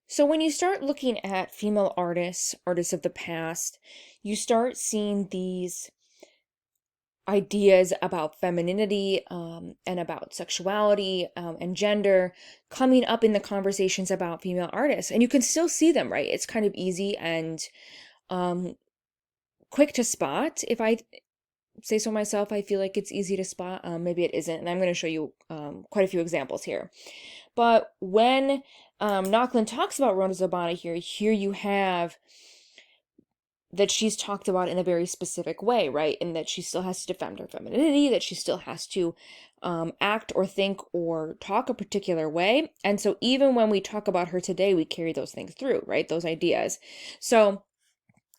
So when you start looking at female artists, artists of the past, you start seeing these ideas about femininity and about sexuality and gender coming up in the conversations about female artists. And you can still see them, right? It's kind of easy and um, quick to spot. If I say so myself, I feel like it's easy to spot. Maybe it isn't. And I'm going to show you quite a few examples here. But when Nochlin talks about Rosalba here you have that she's talked about in a very specific way, right? And that she still has to defend her femininity, that she still has to act or think or talk a particular way. And so even when we talk about her today, we carry those things through, right? Those ideas. So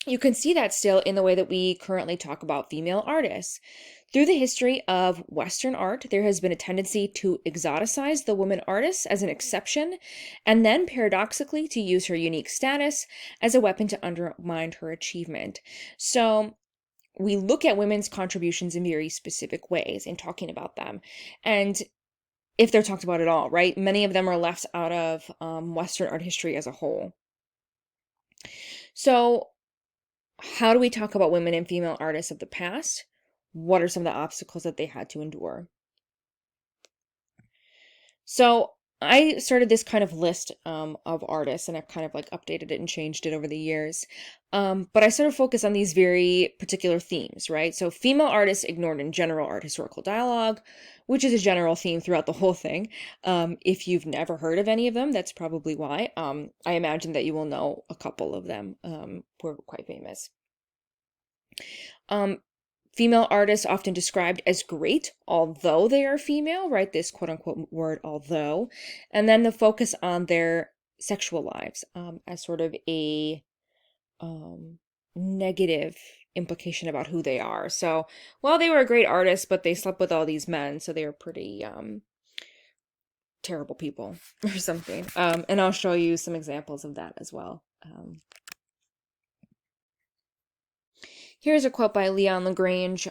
you can see that still in the way that we currently talk about female artists. Through the history of Western art, there has been a tendency to exoticize the woman artist as an exception, and then paradoxically to use her unique status as a weapon to undermine her achievement. So we look at women's contributions in very specific ways in talking about them. And if they're talked about at all, right? Many of them are left out of Western art history as a whole. So how do we talk about women and female artists of the past? What are some of the obstacles that they had to endure? So I started this kind of list of artists, and I've kind of like updated it and changed it over the years. But I sort of focus on these very particular themes, right? So female artists ignored in general art historical dialogue, which is a general theme throughout the whole thing. If you've never heard of any of them, that's probably why. I imagine that you will know a couple of them were quite famous. Female artists often described as great, although they are female, right? This quote unquote word, although. And then the focus on their sexual lives as sort of a negative implication about who they are. So, well, they were a great artist, but they slept with all these men, so they were pretty terrible people or something. And I'll show you some examples of that as well. Here's a quote by Leon Lagrange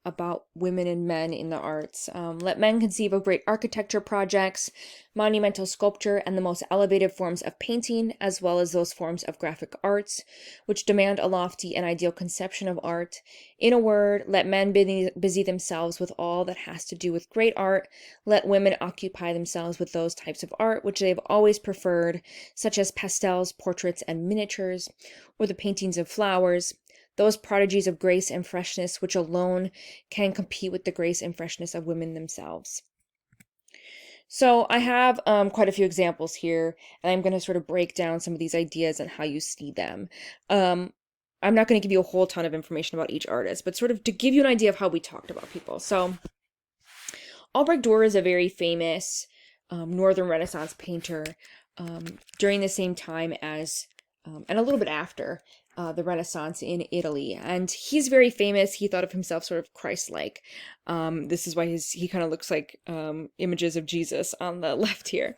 about women and men in the arts. Let men conceive of great architecture projects, monumental sculpture, and the most elevated forms of painting, as well as those forms of graphic arts, which demand a lofty and ideal conception of art. In a word, let men busy themselves with all that has to do with great art. Let women occupy themselves with those types of art which they have always preferred, such as pastels, portraits, and miniatures, or the paintings of flowers. Those prodigies of grace and freshness which alone can compete with the grace and freshness of women themselves. So I have quite a few examples here, and I'm going to sort of break down some of these ideas and how you see them. I'm not going to give you a whole ton of information about each artist, but sort of to give you an idea of how we talked about people. So Albrecht Durer is a very famous Northern Renaissance painter during the same time as, and a little bit after, the Renaissance in Italy. And he's very famous. He thought of himself sort of Christ-like. This is why he kind of looks like images of Jesus on the left here.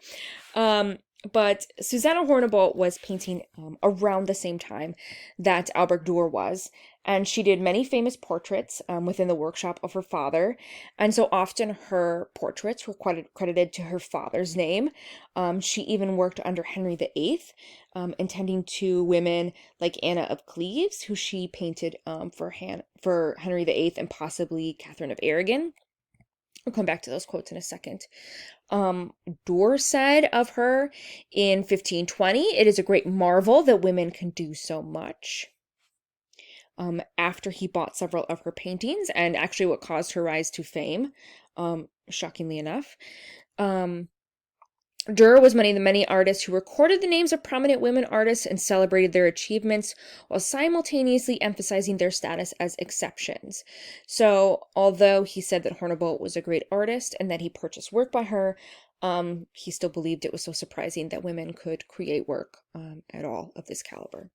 But Susanna Hornebolt was painting around the same time that Albrecht Durer was. And she did many famous portraits within the workshop of her father. And so often her portraits were credited to her father's name. She even worked under Henry VIII, intending to women like Anna of Cleves, who she painted for Henry VIII and possibly Catherine of Aragon. I'll come back to those quotes in a second. Durer said of her in 1520, "It is a great marvel that women can do so much." After he bought several of her paintings, and actually what caused her rise to fame, shockingly enough. Durer was one of the many artists who recorded the names of prominent women artists and celebrated their achievements while simultaneously emphasizing their status as exceptions. So, although he said that Hornebolt was a great artist and that he purchased work by her, he still believed it was so surprising that women could create work at all of this caliber.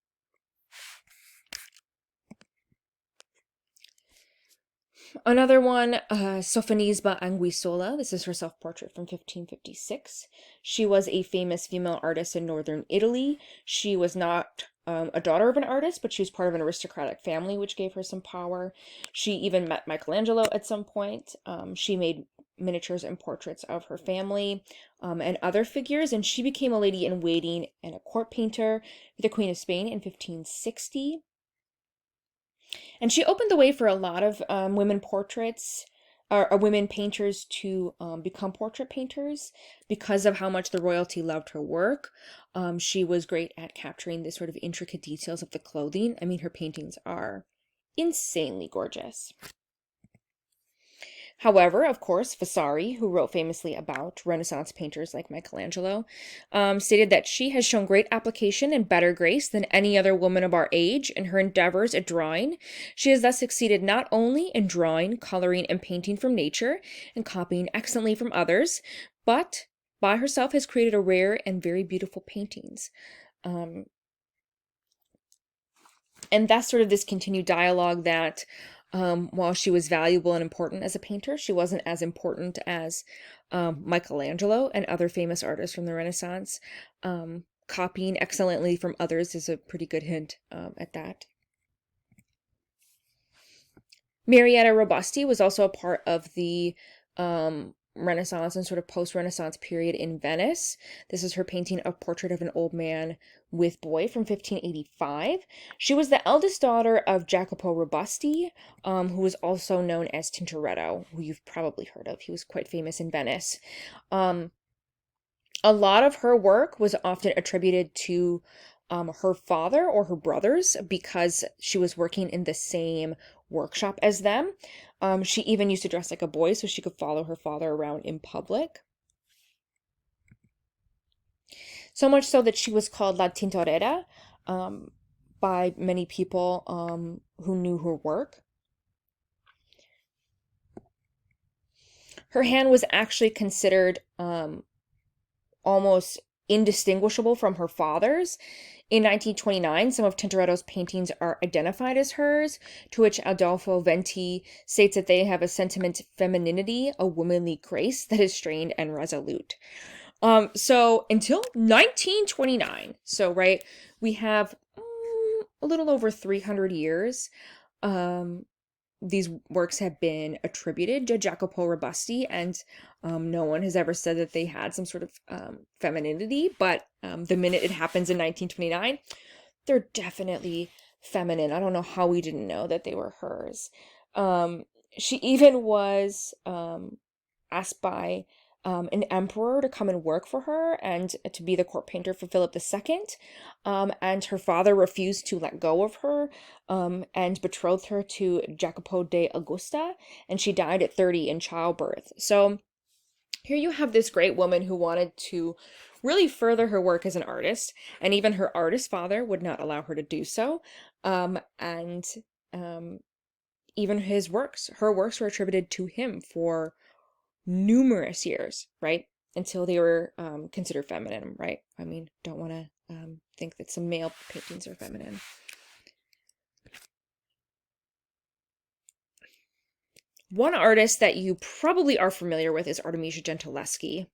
Another one, Sofia Anguissola. This is her self-portrait from 1556. She was a famous female artist in northern Italy. She was not a daughter of an artist, but she was part of an aristocratic family, which gave her some power. She even met Michelangelo at some point. She made miniatures and portraits of her family and other figures, and she became a lady-in-waiting and a court painter for the Queen of Spain in 1560. And she opened the way for a lot of women portraits, or women painters to become portrait painters because of how much the royalty loved her work. She was great at capturing the sort of intricate details of the clothing. I mean, her paintings are insanely gorgeous. However, of course, Vasari, who wrote famously about Renaissance painters like Michelangelo, stated that she has shown great application and better grace than any other woman of our age in her endeavors at drawing. She has thus succeeded not only in drawing, coloring, and painting from nature, and copying excellently from others, but by herself has created a rare and very beautiful paintings. And that's sort of this continued dialogue that while she was valuable and important as a painter, she wasn't as important as Michelangelo and other famous artists from the Renaissance. Copying excellently from others is a pretty good hint at that. Marietta Robusti was also a part of the Renaissance and sort of post-Renaissance period in Venice. This is her painting A Portrait of an Old Man with Boy from 1585. She was the eldest daughter of Jacopo Robusti, who was also known as Tintoretto, who you've probably heard of. He was quite famous in Venice. A lot of her work was often attributed to her father or her brothers because she was working in the same workshop as them. She even used to dress like a boy so she could follow her father around in public. So much so that she was called La Tintorera by many people who knew her work. Her hand was actually considered almost indistinguishable from her father's. In 1929, some of Tintoretto's paintings are identified as hers, to which Adolfo Venti states that they have a sentiment femininity, a womanly grace that is strained and resolute. So until 1929, so right, we have a little over 300 years. These works have been attributed to Jacopo Robusti, and no one has ever said that they had some sort of femininity, but the minute it happens in 1929, they're definitely feminine. I don't know how we didn't know that they were hers. She even was asked by an emperor to come and work for her and to be the court painter for Philip II. And her father refused to let go of her and betrothed her to Jacopo de Augusta, and she died at 30 in childbirth. So here you have this great woman who wanted to really further her work as an artist, and even her artist father would not allow her to do so. Even her works were attributed to him for numerous years, right? Until they were considered feminine, right? I mean, don't want to think that some male paintings are feminine. One artist that you probably are familiar with is Artemisia Gentileschi,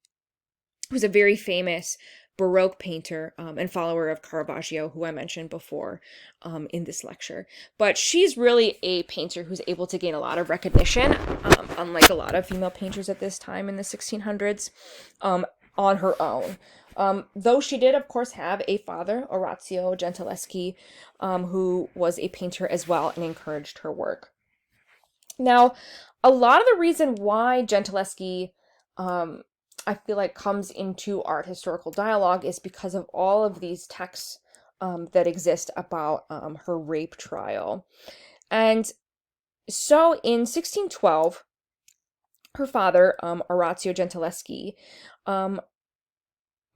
who's a very famous Baroque painter and follower of Caravaggio, who I mentioned before in this lecture. But she's really a painter who's able to gain a lot of recognition, unlike a lot of female painters at this time in the 1600s, on her own. Though she did, of course, have a father, Orazio Gentileschi, who was a painter as well and encouraged her work. Now, a lot of the reason why Gentileschi I feel like comes into art historical dialogue is because of all of these texts that exist about her rape trial. And so in 1612, her father, Orazio Gentileschi,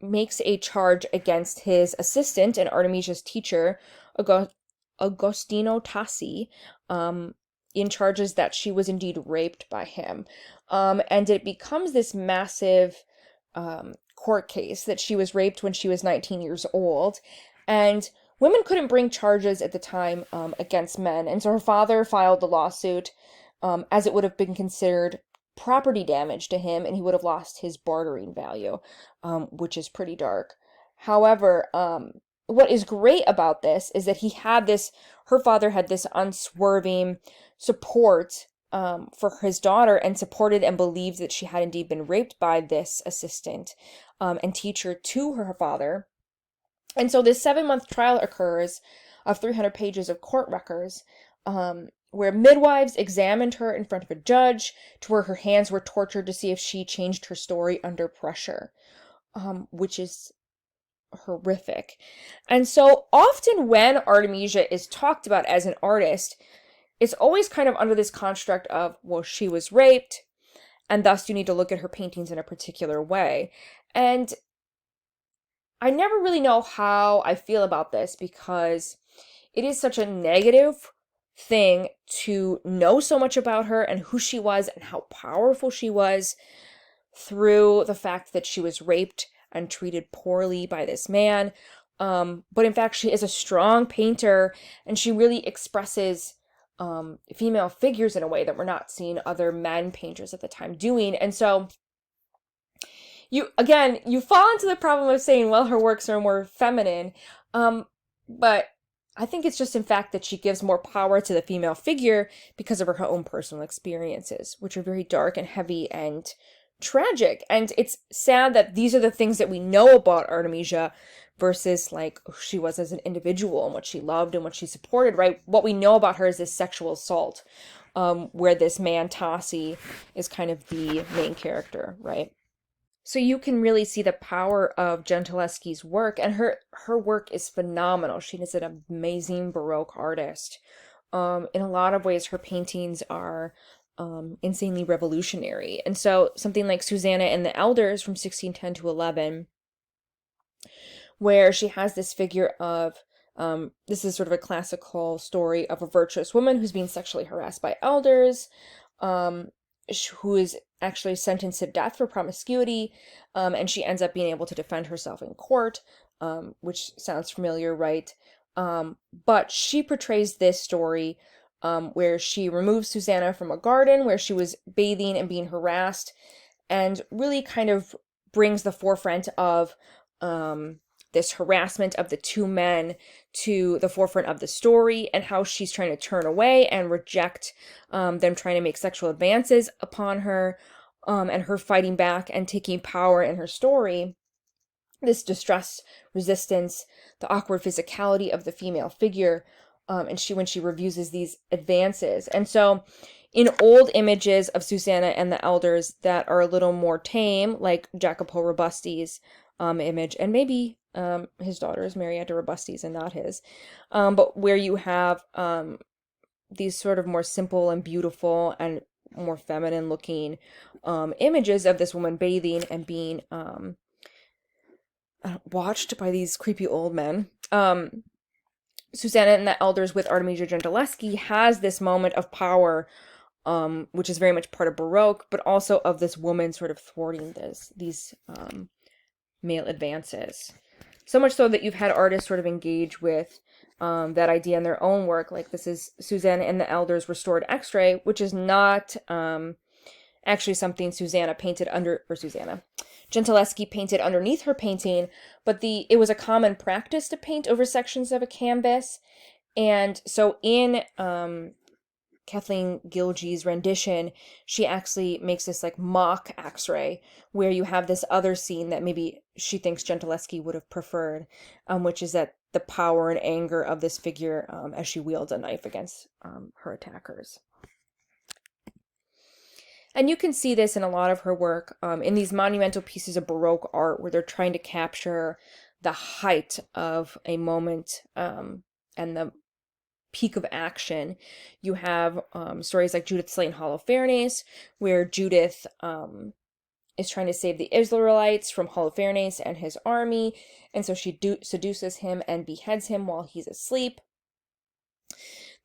makes a charge against his assistant and Artemisia's teacher, Agostino Tassi, in charges that she was indeed raped by him. And it becomes this massive court case that she was raped when she was 19 years old. And women couldn't bring charges at the time against men. And so her father filed the lawsuit as it would have been considered property damage to him, and he would have lost his bartering value, which is pretty dark. However, what is great about this is that her father had this unswerving support for his daughter and supported and believed that she had indeed been raped by this assistant and teacher to her father. And so this 7-month trial occurs of 300 pages of court records, where midwives examined her in front of a judge, to where her hands were tortured to see if she changed her story under pressure, which is horrific. And so often when Artemisia is talked about as an artist, it's always kind of under this construct of, well, she was raped, and thus you need to look at her paintings in a particular way. And I never really know how I feel about this, because it is such a negative thing to know so much about her and who she was and how powerful she was through the fact that she was raped and treated poorly by this man. But in fact, she is a strong painter, and she really expresses female figures in a way that we're not seeing other men painters at the time doing. And so you fall into the problem of saying, well, her works are more feminine. But I think it's just in fact that she gives more power to the female figure because of her own personal experiences, which are very dark and heavy and tragic. And it's sad that these are the things that we know about Artemisia versus like who she was as an individual and what she loved and what she supported, right? What we know about her is this sexual assault, where this man, Tassi, is kind of the main character, right? So you can really see the power of Gentileschi's work, and her work is phenomenal. She is an amazing Baroque artist. In a lot of ways, her paintings are insanely revolutionary. And so something like Susanna and the Elders from 1610 to 11, where she has this figure of, this is sort of a classical story of a virtuous woman who's being sexually harassed by elders, who is actually sentenced to death for promiscuity, and she ends up being able to defend herself in court, which sounds familiar, right? But she portrays this story where she removes Susanna from a garden where she was bathing and being harassed, and really kind of brings the forefront of this harassment of the two men to the forefront of the story, and how she's trying to turn away and reject them trying to make sexual advances upon her, and her fighting back and taking power in her story. This distress, resistance, the awkward physicality of the female figure, and when she refuses these advances. And so in old images of Susanna and the Elders that are a little more tame, like Jacopo Robusti's image, and maybe his daughter is Marietta Robusti's and not his, but where you have these sort of more simple and beautiful and more feminine looking images of this woman bathing and being watched by these creepy old men. Susanna and the Elders with Artemisia Gentileschi has this moment of power, which is very much part of Baroque, but also of this woman sort of thwarting these male advances. So much so that you've had artists sort of engage with that idea in their own work. Like this is Susanna and the Elders Restored X-ray, which is not actually something Susanna painted under, or Susanna Gentileschi painted underneath her painting, but it was a common practice to paint over sections of a canvas. And so in Kathleen Gilgey's rendition, she actually makes this like mock X-ray where you have this other scene that maybe she thinks Gentileschi would have preferred, which is that the power and anger of this figure as she wields a knife against her attackers. And you can see this in a lot of her work, in these monumental pieces of Baroque art where they're trying to capture the height of a moment and the peak of action. You have stories like Judith slaying Holofernes, where Judith is trying to save the Israelites from Holofernes and his army, and so she seduces him and beheads him while he's asleep.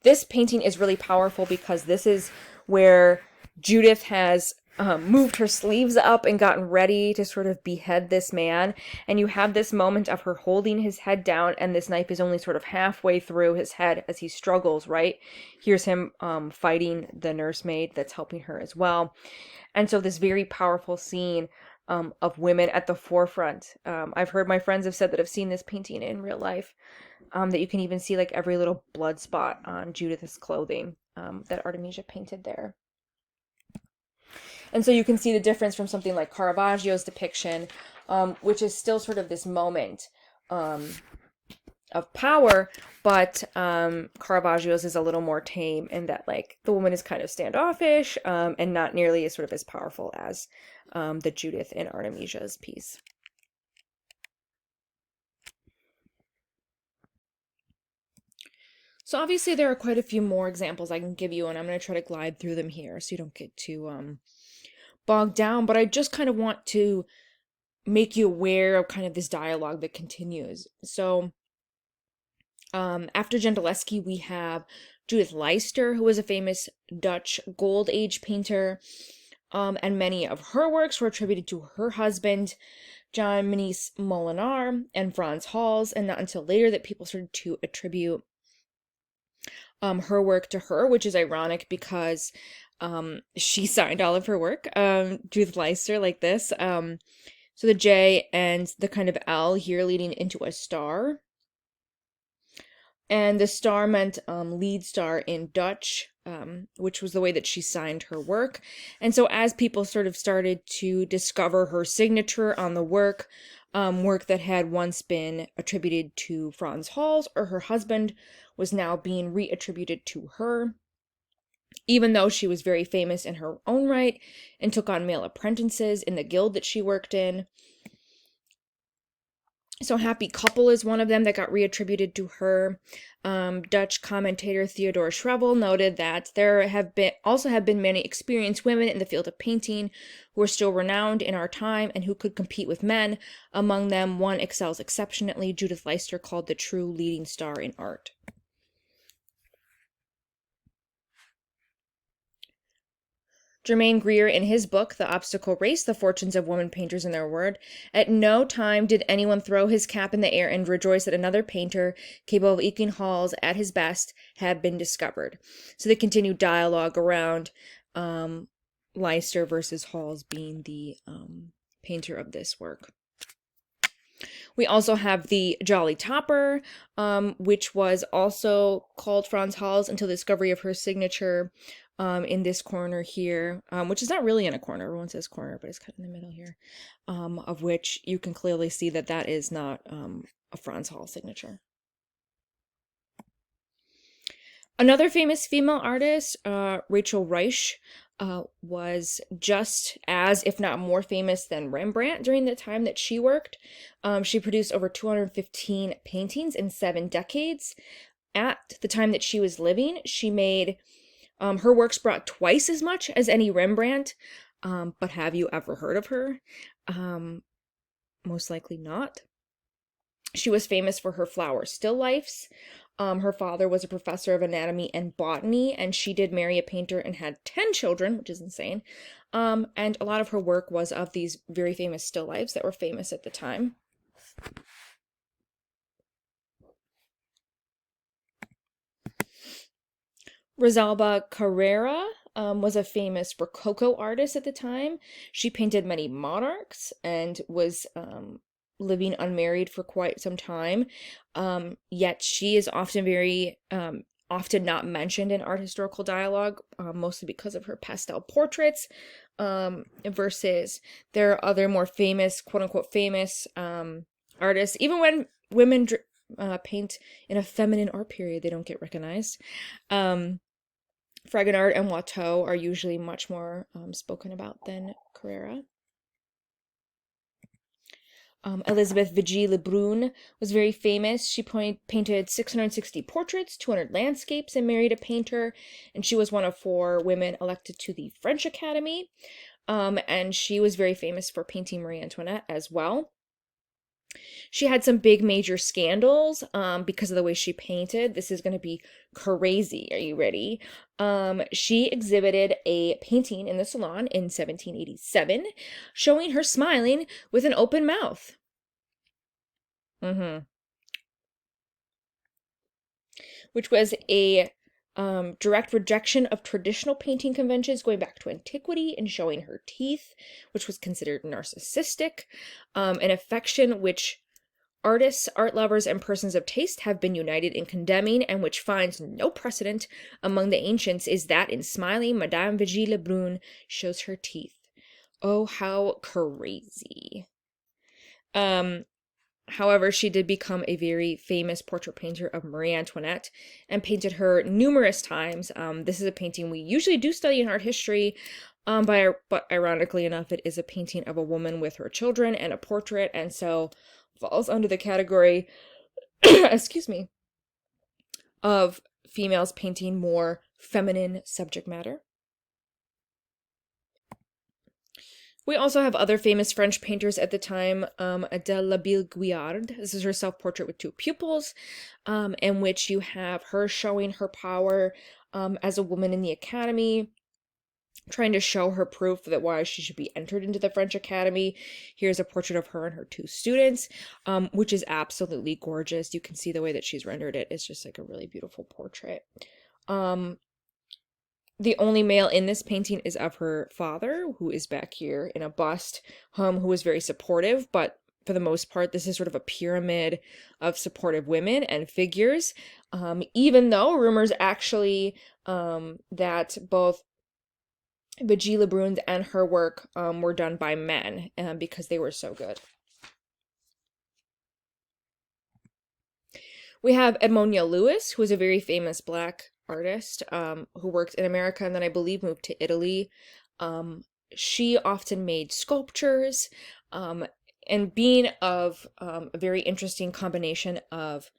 This painting is really powerful because this is where Judith has moved her sleeves up and gotten ready to sort of behead this man. And you have this moment of her holding his head down, and this knife is only sort of halfway through his head as he struggles, right? Here's him fighting the nursemaid that's helping her as well. And so this very powerful scene of women at the forefront. I've heard my friends have said that have seen this painting in real life, that you can even see like every little blood spot on Judith's clothing that Artemisia painted there. And so you can see the difference from something like Caravaggio's depiction, which is still sort of this moment of power, but Caravaggio's is a little more tame in that, like, the woman is kind of standoffish and not nearly as sort of as powerful as the Judith in Artemisia's piece. So obviously there are quite a few more examples I can give you, and I'm going to try to glide through them here so you don't get too bogged down, but I just kind of want to make you aware of kind of this dialogue that continues. So after Gentileschi, we have Judith Leister, who was a famous Dutch Gold Age painter, and many of her works were attributed to her husband, John Manice Molinar, and Frans Hals, and not until later that people started to attribute her work to her, which is ironic because she signed all of her work, Judith Leister, like this. So the J and the kind of L here leading into a star. And the star meant lead star in Dutch, which was the way that she signed her work. And so as people sort of started to discover her signature on the work, work that had once been attributed to Frans Hals or her husband was now being reattributed to her, even though she was very famous in her own right and took on male apprentices in the guild that she worked in. So Happy Couple is one of them that got reattributed to her. Dutch commentator Theodore Schrevel noted that there have been many experienced women in the field of painting who are still renowned in our time and who could compete with men. Among them, one excels exceptionally, Judith Leister, called the true leading star in art. Germaine Greer, in his book, The Obstacle Race, The Fortunes of Women Painters and Their Word, at no time did anyone throw his cap in the air and rejoice that another painter, capable of equaling Hals at his best, had been discovered. So they continue dialogue around Leister versus Hals being the painter of this work. We also have the Jolly Topper, which was also called Frans Hals until the discovery of her signature in this corner here, which is not really in a corner. Everyone says corner, but it's kind of in the middle here, of which you can clearly see that that is not a Frans Hals signature. Another famous female artist, Rachel Reich, was just as, if not more famous than Rembrandt during the time that she worked. She produced over 215 paintings in 7 decades. At the time that she was living, she made, her works brought twice as much as any Rembrandt, but have you ever heard of her? Most likely not. She was famous for her flower still lifes. Her father was a professor of anatomy and botany, and she did marry a painter and had 10 children, which is insane. And a lot of her work was of these very famous still lifes that were famous at the time. Rosalba Carrera was a famous Rococo artist at the time. She painted many monarchs and was living unmarried for quite some time, yet she is often often not mentioned in art historical dialogue, mostly because of her pastel portraits, versus there are other more famous, quote-unquote famous artists. Even when women paint in a feminine art period, they don't get recognized. Fragonard and Watteau are usually much more spoken about than Carrera. Elizabeth Vigée Lebrun was very famous. She painted 660 portraits, 200 landscapes, and married a painter. And she was one of 4 women elected to the French Academy. And she was very famous for painting Marie Antoinette as well. She had some big major scandals because of the way she painted. This is going to be crazy. Are you ready? She exhibited a painting in the Salon in 1787 showing her smiling with an open mouth. Which was a direct rejection of traditional painting conventions going back to antiquity and showing her teeth, which was considered narcissistic, an affection which artists, art lovers, and persons of taste have been united in condemning, and which finds no precedent among the ancients, is that in smiling, Madame Vigée Lebrun shows her teeth. Oh, how crazy. Um, However, she did become a very famous portrait painter of Marie Antoinette and painted her numerous times. This is a painting we usually do study in art history, but ironically enough, it is a painting of a woman with her children and a portrait, and so falls under the category, excuse me, of females painting more feminine subject matter. We also have other famous French painters at the time, Adèle Labille-Guiard. This is her self-portrait with two pupils, in which you have her showing her power as a woman in the academy, trying to show her proof that why she should be entered into the French Academy. Here's a portrait of her and her two students, which is absolutely gorgeous. You can see the way that she's rendered it. It's just like a really beautiful portrait. The only male in this painting is of her father, who is back here in a bust, who was very supportive, but for the most part, this is sort of a pyramid of supportive women and figures, even though rumors actually that both Virginie Lebrun's and her work were done by men because they were so good. We have Ammonia Lewis, who is a very famous Black artist who worked in America and then I believe moved to Italy. She often made sculptures, and being of a very interesting combination of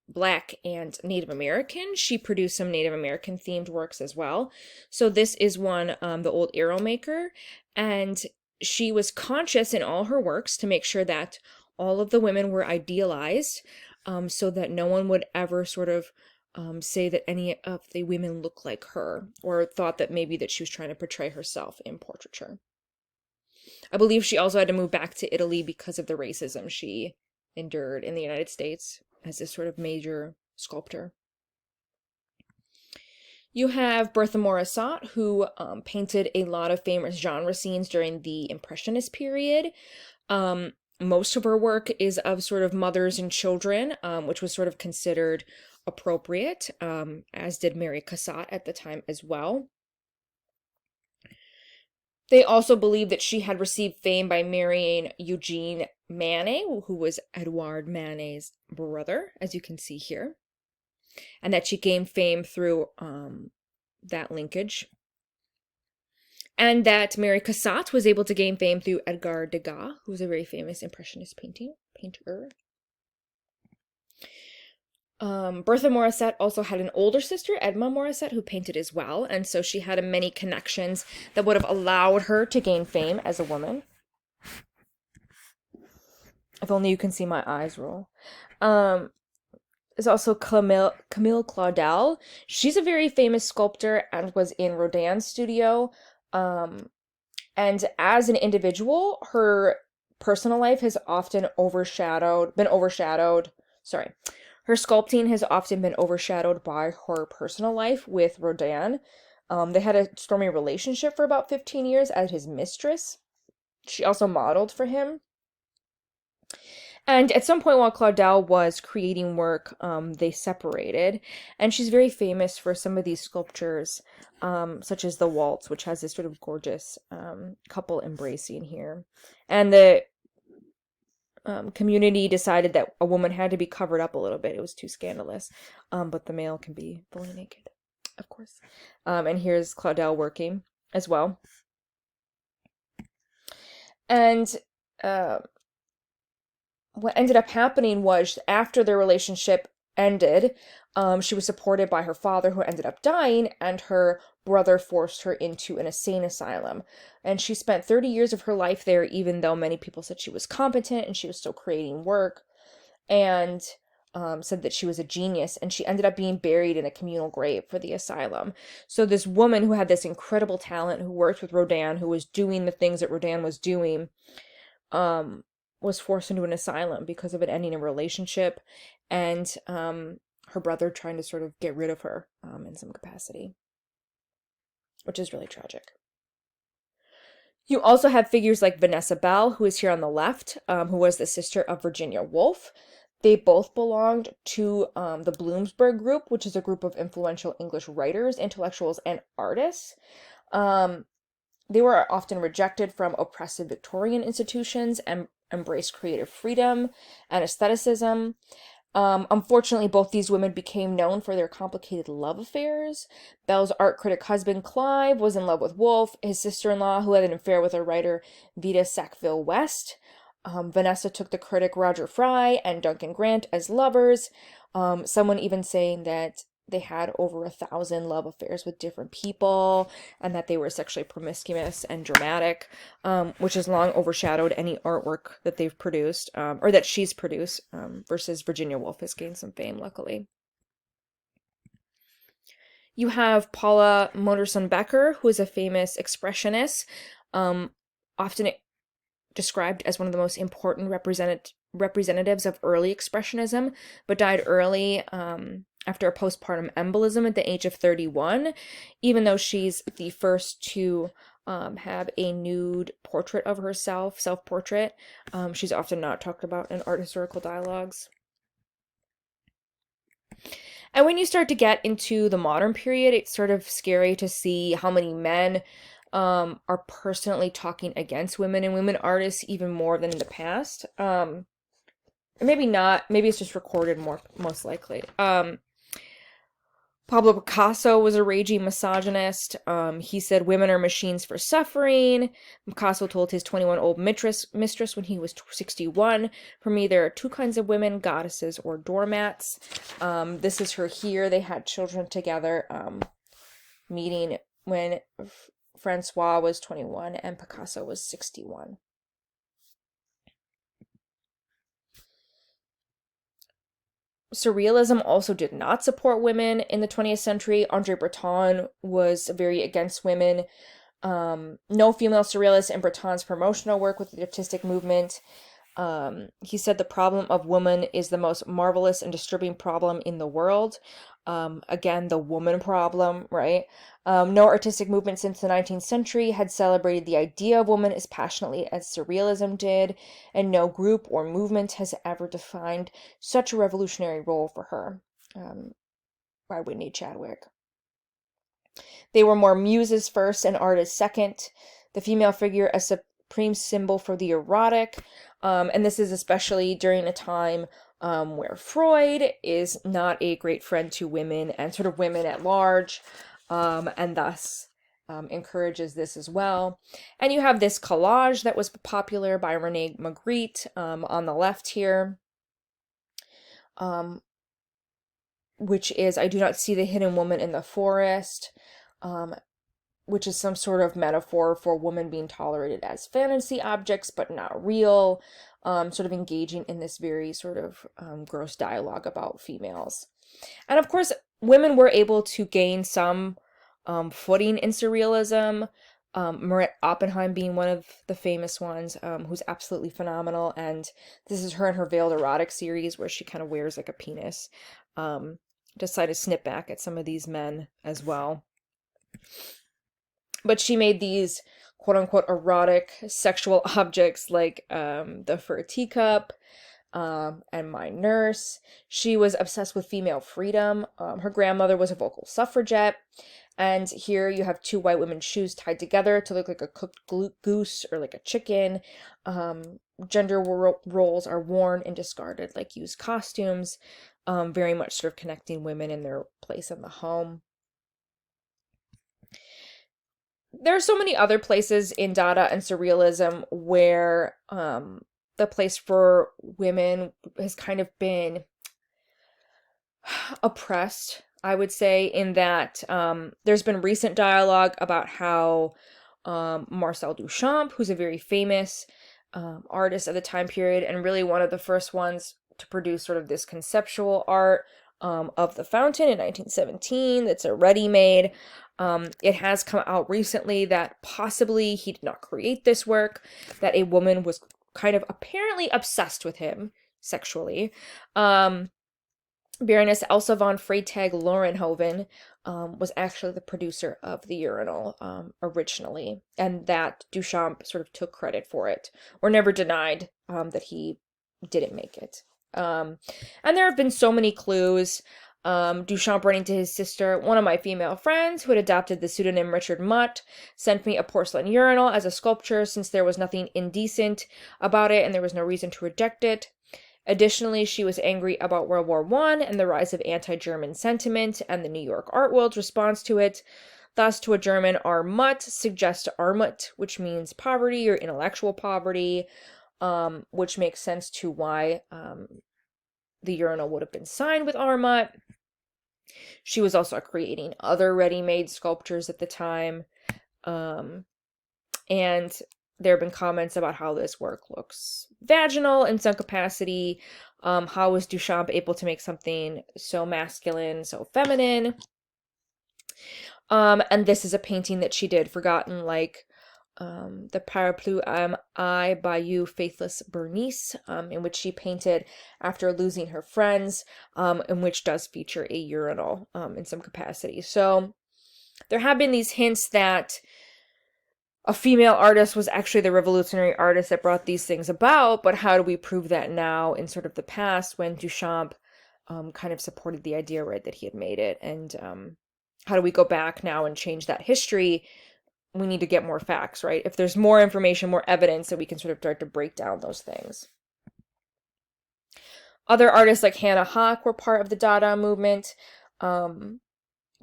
Black and Native American, she produced some Native American themed works as well. So this is one, the Old Arrow Maker, and she was conscious in all her works to make sure that all of the women were idealized, so that no one would ever sort of say that any of the women look like her, or thought that maybe that she was trying to portray herself in portraiture. I believe she also had to move back to Italy because of the racism she endured in the United States as this sort of major sculptor. You have Bertha Morissa, who painted a lot of famous genre scenes during the Impressionist period. Most of her work is of sort of mothers and children, which was sort of considered appropriate, as did Mary Cassatt at the time as well. They also believe that she had received fame by marrying Eugene Manet, who was Edouard Manet's brother, as you can see here, and that she gained fame through that linkage. And that Mary Cassatt was able to gain fame through Edgar Degas, who was a very famous Impressionist painter. Bertha Morissette also had an older sister, Edma Morissette, who painted as well, and so she had many connections that would have allowed her to gain fame as a woman. If only you can see my eyes roll. There's also Camille Claudel. She's a very famous sculptor and was in Rodin's studio. And as an individual, her personal life has often been overshadowed. Sorry. Her sculpting has often been overshadowed by her personal life with Rodin. They had a stormy relationship for about 15 years as his mistress. She also modeled for him. And at some point while Claudel was creating work, they separated. And she's very famous for some of these sculptures, such as the Waltz, which has this sort of gorgeous couple embracing here. And the community decided that a woman had to be covered up a little bit. It was too scandalous. But the male can be fully naked, of course. And here's Claudel working as well. And what ended up happening was after their relationship ended, she was supported by her father, who ended up dying, and her brother forced her into an insane asylum. And she spent 30 years of her life there, even though many people said she was competent and she was still creating work, and said that she was a genius. And she ended up being buried in a communal grave for the asylum. So this woman who had this incredible talent, who worked with Rodin, who was doing the things that Rodin was doing, was forced into an asylum because of it ending a relationship, and her brother trying to sort of get rid of her in some capacity, which is really tragic. You also have figures like Vanessa Bell, who is here on the left, who was the sister of Virginia Woolf. They both belonged to the Bloomsbury Group, which is a group of influential English writers, intellectuals, and artists. they were often rejected from oppressive Victorian institutions and embraced creative freedom and aestheticism. Unfortunately, both these women became known for their complicated love affairs. Bell's art critic husband, Clive, was in love with Woolf, his sister-in-law, who had an affair with a writer, Vita Sackville-West. Vanessa took the critic Roger Fry and Duncan Grant as lovers. Someone even saying that they had over 1,000 love affairs with different people, and that they were sexually promiscuous and dramatic, which has long overshadowed any artwork that they've produced, or that she's produced, versus Virginia Woolf has gained some fame, luckily. You have Paula Modersohn-Becker, who is a famous expressionist, often described as one of the most important representatives of early expressionism, but died early after a postpartum embolism at the age of 31, even though she's the first to have a nude portrait of herself, self-portrait. She's often not talked about in art historical dialogues. And when you start to get into the modern period, it's sort of scary to see how many men are personally talking against women and women artists even more than in the past. Maybe not. Maybe it's just recorded more, most likely. Pablo Picasso was a raging misogynist. He said women are machines for suffering. Picasso told his 21-year-old mistress when he was 61, "For me, there are two kinds of women, goddesses or doormats." This is her here. They had children together, meeting when Francois was 21 and Picasso was 61. Surrealism also did not support women in the 20th century. Andre Breton was very against women. No female surrealists in Breton's promotional work with the artistic movement. He said the problem of woman is the most marvelous and disturbing problem in the world. Again, the woman problem, right? No artistic movement since the 19th century had celebrated the idea of woman as passionately as surrealism did, and no group or movement has ever defined such a revolutionary role for her. By Whitney Chadwick. They were more muses first and artists second. The female figure a supreme symbol for the erotic, and this is especially during a time where Freud is not a great friend to women and sort of women at large, and thus encourages this as well. And you have this collage that was popular by René Magritte on the left here, which is "I do not see the hidden woman in the forest," which is some sort of metaphor for women being tolerated as fantasy objects, but not real, sort of engaging in this very sort of gross dialogue about females. And of course, women were able to gain some footing in surrealism, Marit Oppenheim being one of the famous ones, who's absolutely phenomenal, and this is her in her Veiled Erotic series, where she kind of wears like a penis. Decided to snip back at some of these men as well. But she made these quote-unquote erotic sexual objects like the fur teacup and My Nurse. She was obsessed with female freedom. Her grandmother was a vocal suffragette. And here you have two white women's shoes tied together to look like a cooked goose or like a chicken. Gender roles are worn and discarded like used costumes, very much sort of connecting women in their place in the home. There are so many other places in Dada and Surrealism where the place for women has kind of been oppressed, I would say, in that there's been recent dialogue about how Marcel Duchamp, who's a very famous artist of the time period and really one of the first ones to produce sort of this conceptual art of the fountain in 1917, that's a ready-made. It has come out recently that possibly he did not create this work, that a woman was kind of apparently obsessed with him sexually. Baroness Elsa von Freytag-Lorenhoven was actually the producer of the urinal originally, and that Duchamp sort of took credit for it, or never denied that he didn't make it. And there have been so many clues. Duchamp writing to his sister, one of my female friends who had adopted the pseudonym Richard Mutt sent me a porcelain urinal as a sculpture since there was nothing indecent about it and there was no reason to reject it. Additionally, she was angry about World War I and the rise of anti-German sentiment and the New York art world's response to it. Thus, to a German, Armut suggests Armut, which means poverty or intellectual poverty, which makes sense to why the urinal would have been signed with Armut. She was also creating other ready-made sculptures at the time. And there have been comments about how this work looks vaginal in some capacity. How was Duchamp able to make something so masculine, so feminine? And this is a painting that she did, Forgotten, like the Parapluie I Bayou Faithless Bernice, in which she painted after losing her friends, in which does feature a urinal in some capacity. So there have been these hints that a female artist was actually the revolutionary artist that brought these things about, but how do we prove that now in sort of the past when Duchamp kind of supported the idea, right, that he had made it? And how do we go back now and change that history? We need to get more facts, right? If there's more information, more evidence, that we can sort of start to break down those things. Other artists like Hannah Hoch were part of the Dada movement.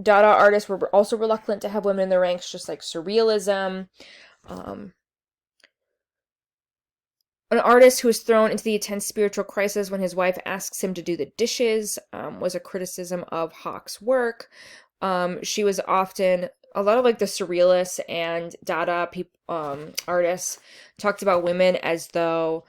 Dada artists were also reluctant to have women in their ranks, just like surrealism. An artist who was thrown into the intense spiritual crisis when his wife asks him to do the dishes was a criticism of Hoch's work. She was often, a lot of like the surrealists and Dada artists talked about women as though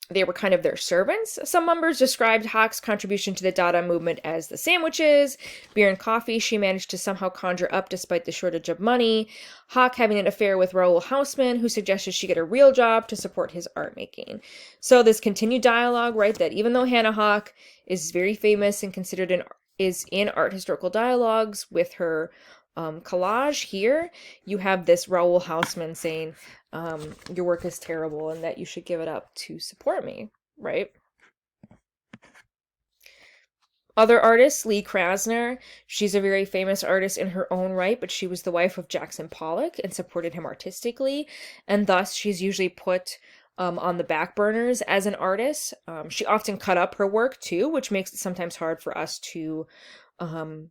they were kind of their servants. Some members described Hoch's contribution to the Dada movement as the sandwiches, beer and coffee she managed to somehow conjure up despite the shortage of money. Hoch having an affair with Raoul Haussmann, who suggested she get a real job to support his art making. So this continued dialogue, right, that even though Hannah Hoch is very famous and considered is in art historical dialogues with her collage here, you have this Raoul Haussmann saying, your work is terrible and that you should give it up to support me, right? Other artists, Lee Krasner, she's a very famous artist in her own right, but she was the wife of Jackson Pollock and supported him artistically, and thus she's usually put on the back burners as an artist. She often cut up her work too, which makes it sometimes hard for us to find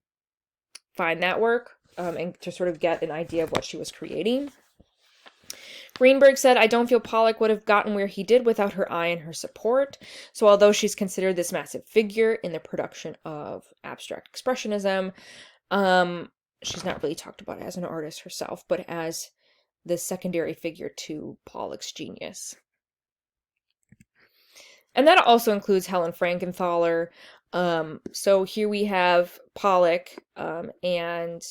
that work and to sort of get an idea of what she was creating. Greenberg said, I don't feel Pollock would have gotten where he did without her eye and her support. So although she's considered this massive figure in the production of abstract expressionism, she's not really talked about as an artist herself, but as the secondary figure to Pollock's genius. And that also includes Helen Frankenthaler. So here we have Pollock and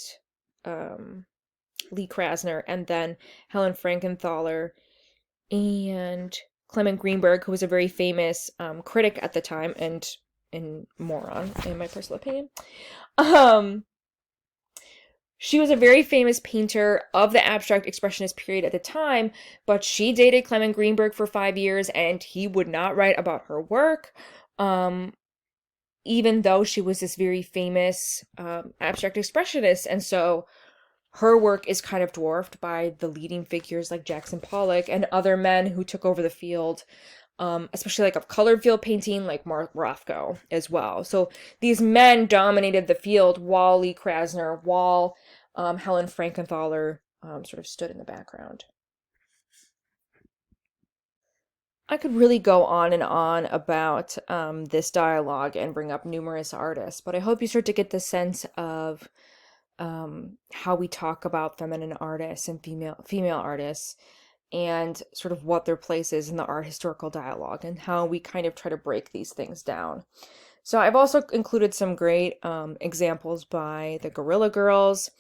Lee Krasner, and then Helen Frankenthaler and Clement Greenberg, who was a very famous critic at the time and moron, in my personal opinion. She was a very famous painter of the abstract expressionist period at the time, but she dated Clement Greenberg for 5 years, and he would not write about her work, even though she was this very famous abstract expressionist. And so her work is kind of dwarfed by the leading figures like Jackson Pollock and other men who took over the field, especially like of colored field painting, like Mark Rothko as well. So these men dominated the field while Lee Krasner, while Helen Frankenthaler sort of stood in the background. I could really go on and on about this dialogue and bring up numerous artists, but I hope you start to get the sense of how we talk about feminine artists and female artists and sort of what their place is in the art historical dialogue and how we kind of try to break these things down. So I've also included some great examples by the Guerrilla Girls,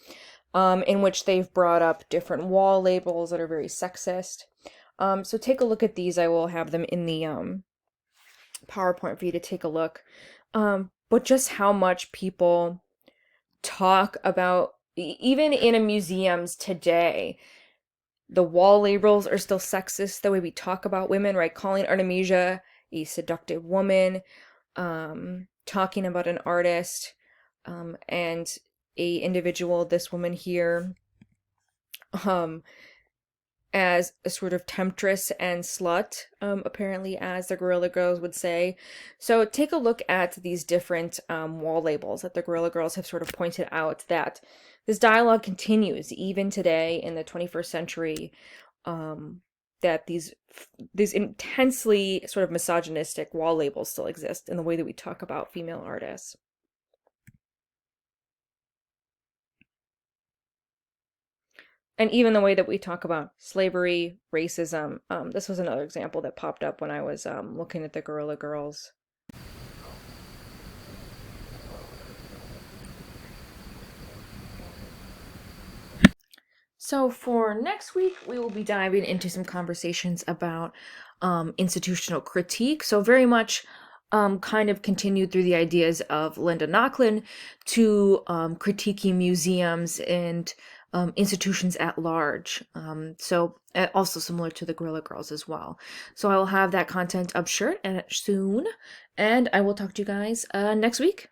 in which they've brought up different wall labels that are very sexist. So take a look at these. I will have them in the PowerPoint for you to take a look. But just how much people talk about, even in museums today, the wall labels are still sexist, the way we talk about women, right? Calling Artemisia a seductive woman, talking about an artist and a individual, this woman here, as a sort of temptress and slut, apparently, as the Guerrilla Girls would say. So take a look at these different wall labels that the Guerrilla Girls have sort of pointed out, that this dialogue continues even today in the 21st century, that these intensely sort of misogynistic wall labels still exist in the way that we talk about female artists. And even the way that we talk about slavery, racism. This was another example that popped up when I was looking at the Guerrilla Girls. So for next week, we will be diving into some conversations about institutional critique. So very much kind of continued through the ideas of Linda Nochlin to critiquing museums and institutions at large. So also similar to the Guerrilla Girls as well. So I will have that content up soon, and I will talk to you guys next week.